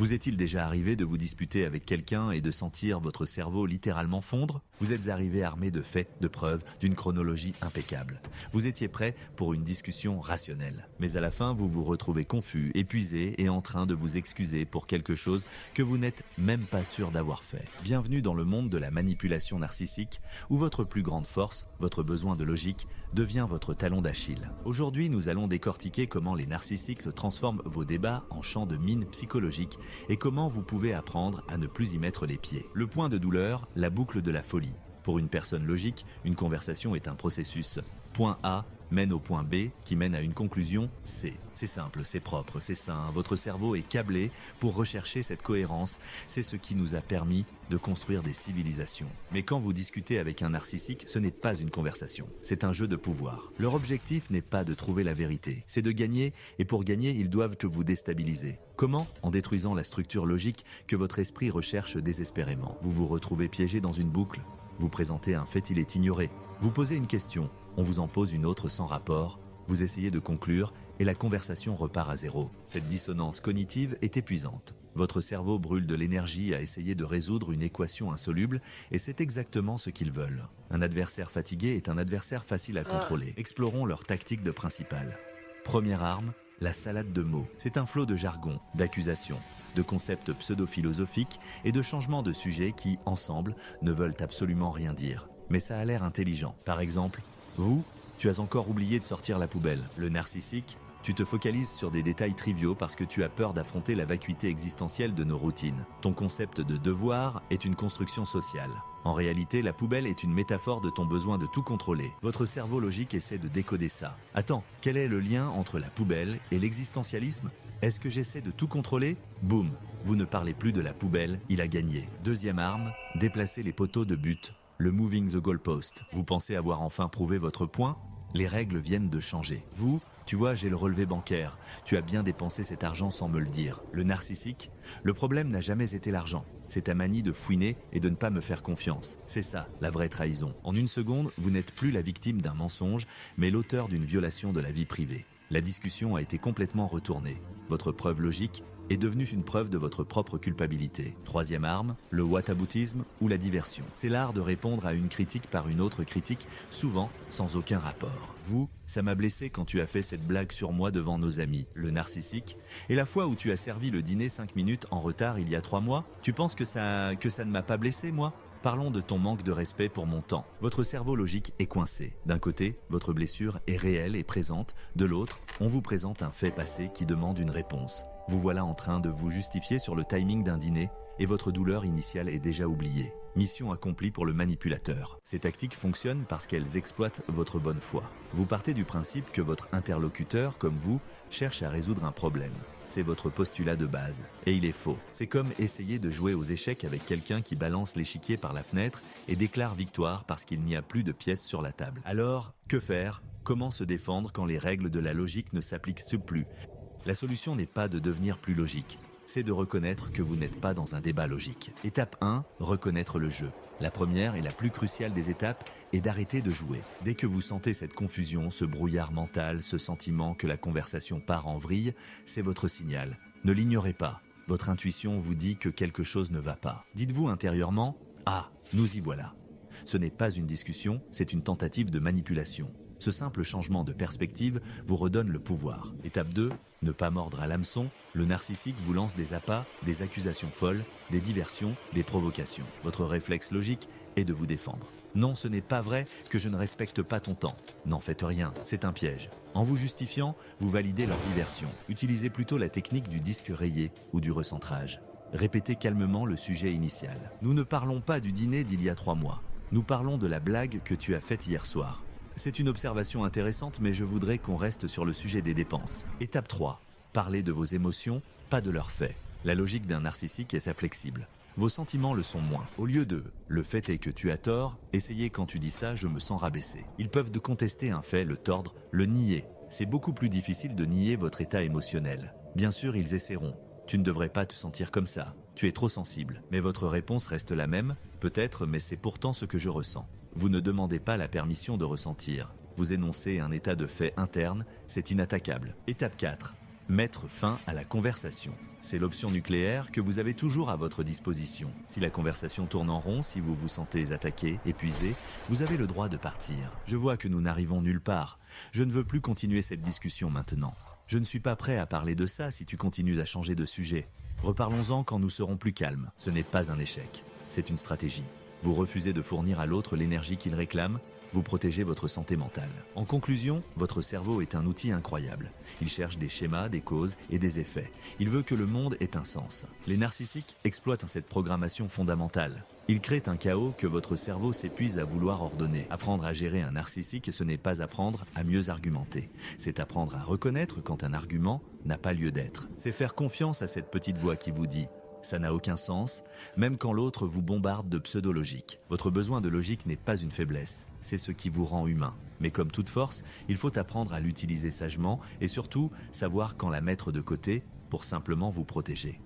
Vous est-il déjà arrivé de vous disputer avec quelqu'un et de sentir votre cerveau littéralement fondre? Vous êtes arrivé armé de faits, de preuves, d'une chronologie impeccable. Vous étiez prêt pour une discussion rationnelle. Mais à la fin, vous vous retrouvez confus, épuisé et en train de vous excuser pour quelque chose que vous n'êtes même pas sûr d'avoir fait. Bienvenue dans le monde de la manipulation narcissique, où votre plus grande force, votre besoin de logique, devient votre talon d'Achille. Aujourd'hui, nous allons décortiquer comment les narcissiques transforment vos débats en champ de mine psychologique et comment vous pouvez apprendre à ne plus y mettre les pieds. Le point de douleur, la boucle de la folie. Pour une personne logique, une conversation est un processus. Point A mène au point B qui mène à une conclusion C. C'est simple, c'est propre, c'est sain. Votre cerveau est câblé pour rechercher cette cohérence. C'est ce qui nous a permis de construire des civilisations. Mais quand vous discutez avec un narcissique, ce n'est pas une conversation. C'est un jeu de pouvoir. Leur objectif n'est pas de trouver la vérité, c'est de gagner, et pour gagner, ils doivent vous déstabiliser. Comment? En détruisant la structure logique que votre esprit recherche désespérément. Vous vous retrouvez piégé dans une boucle. Vous présentez un fait, il est ignoré. Vous posez une question, on vous en pose une autre sans rapport. Vous essayez de conclure et la conversation repart à zéro. Cette dissonance cognitive est épuisante. Votre cerveau brûle de l'énergie à essayer de résoudre une équation insoluble et c'est exactement ce qu'ils veulent. Un adversaire fatigué est un adversaire facile à contrôler. Explorons leur tactique de principale. Première arme, la salade de mots. C'est un flot de jargon, d'accusations, de concepts pseudo-philosophiques et de changements de sujets qui, ensemble, ne veulent absolument rien dire. Mais ça a l'air intelligent. Par exemple, vous, tu as encore oublié de sortir la poubelle. Le narcissique, tu te focalises sur des détails triviaux parce que tu as peur d'affronter la vacuité existentielle de nos routines. Ton concept de devoir est une construction sociale. En réalité, la poubelle est une métaphore de ton besoin de tout contrôler. Votre cerveau logique essaie de décoder ça. Attends, quel est le lien entre la poubelle et l'existentialisme? Est-ce que j'essaie de tout contrôler? Boum, vous ne parlez plus de la poubelle, il a gagné. Deuxième arme, déplacer les poteaux de but. Le moving the goalpost. Vous pensez avoir enfin prouvé votre point? Les règles viennent de changer. Vous, tu vois, j'ai le relevé bancaire. Tu as bien dépensé cet argent sans me le dire. Le narcissique, le problème n'a jamais été l'argent. C'est ta manie de fouiner et de ne pas me faire confiance. C'est ça, la vraie trahison. En une seconde, vous n'êtes plus la victime d'un mensonge, mais l'auteur d'une violation de la vie privée. La discussion a été complètement retournée. Votre preuve logique est devenue une preuve de votre propre culpabilité. Troisième arme, le whataboutisme ou la diversion. C'est l'art de répondre à une critique par une autre critique, souvent sans aucun rapport. Vous, ça m'a blessé quand tu as fait cette blague sur moi devant nos amis. Le narcissique, et la fois où tu as servi le dîner 5 minutes en retard il y a 3 mois, tu penses que ça ne m'a pas blessé, moi ? Parlons de ton manque de respect pour mon temps. Votre cerveau logique est coincé. D'un côté, votre blessure est réelle et présente. De l'autre, on vous présente un fait passé qui demande une réponse. Vous voilà en train de vous justifier sur le timing d'un dîner et votre douleur initiale est déjà oubliée. Mission accomplie pour le manipulateur. Ces tactiques fonctionnent parce qu'elles exploitent votre bonne foi. Vous partez du principe que votre interlocuteur, comme vous, cherche à résoudre un problème. C'est votre postulat de base. Et il est faux. C'est comme essayer de jouer aux échecs avec quelqu'un qui balance l'échiquier par la fenêtre et déclare victoire parce qu'il n'y a plus de pièces sur la table. Alors, que faire? Comment se défendre quand les règles de la logique ne s'appliquent plus? La solution n'est pas de devenir plus logique. C'est de reconnaître que vous n'êtes pas dans un débat logique. Étape 1, reconnaître le jeu. La première et la plus cruciale des étapes est d'arrêter de jouer. Dès que vous sentez cette confusion, ce brouillard mental, ce sentiment que la conversation part en vrille, c'est votre signal. Ne l'ignorez pas. Votre intuition vous dit que quelque chose ne va pas. Dites-vous intérieurement « Ah, nous y voilà ». Ce n'est pas une discussion, c'est une tentative de manipulation. Ce simple changement de perspective vous redonne le pouvoir. Étape 2, ne pas mordre à l'hameçon. Le narcissique vous lance des appâts, des accusations folles, des diversions, des provocations. Votre réflexe logique est de vous défendre. Non, ce n'est pas vrai que je ne respecte pas ton temps. N'en faites rien, c'est un piège. En vous justifiant, vous validez leur diversion. Utilisez plutôt la technique du disque rayé ou du recentrage. Répétez calmement le sujet initial. Nous ne parlons pas du dîner d'il y a 3 mois. Nous parlons de la blague que tu as faite hier soir. C'est une observation intéressante, mais je voudrais qu'on reste sur le sujet des dépenses. Étape 3. Parlez de vos émotions, pas de leurs faits. La logique d'un narcissique est flexible. Vos sentiments le sont moins. Au lieu de « le fait est que tu as tort », essayez quand tu dis ça, je me sens rabaissé. Ils peuvent contester un fait, le tordre, le nier. C'est beaucoup plus difficile de nier votre état émotionnel. Bien sûr, ils essaieront. Tu ne devrais pas te sentir comme ça. Tu es trop sensible. Mais votre réponse reste la même, peut-être, mais c'est pourtant ce que je ressens. Vous ne demandez pas la permission de ressentir. Vous énoncez un état de fait interne, c'est inattaquable. Étape 4. Mettre fin à la conversation. C'est l'option nucléaire que vous avez toujours à votre disposition. Si la conversation tourne en rond, si vous vous sentez attaqué, épuisé, vous avez le droit de partir. Je vois que nous n'arrivons nulle part. Je ne veux plus continuer cette discussion maintenant. Je ne suis pas prêt à parler de ça si tu continues à changer de sujet. Reparlons-en quand nous serons plus calmes. Ce n'est pas un échec, c'est une stratégie. Vous refusez de fournir à l'autre l'énergie qu'il réclame, vous protégez votre santé mentale. En conclusion, votre cerveau est un outil incroyable. Il cherche des schémas, des causes et des effets. Il veut que le monde ait un sens. Les narcissiques exploitent cette programmation fondamentale. Ils créent un chaos que votre cerveau s'épuise à vouloir ordonner. Apprendre à gérer un narcissique, ce n'est pas apprendre à mieux argumenter. C'est apprendre à reconnaître quand un argument n'a pas lieu d'être. C'est faire confiance à cette petite voix qui vous dit « ça n'a aucun sens », même quand l'autre vous bombarde de pseudo-logique. Votre besoin de logique n'est pas une faiblesse, c'est ce qui vous rend humain. Mais comme toute force, il faut apprendre à l'utiliser sagement et surtout savoir quand la mettre de côté pour simplement vous protéger.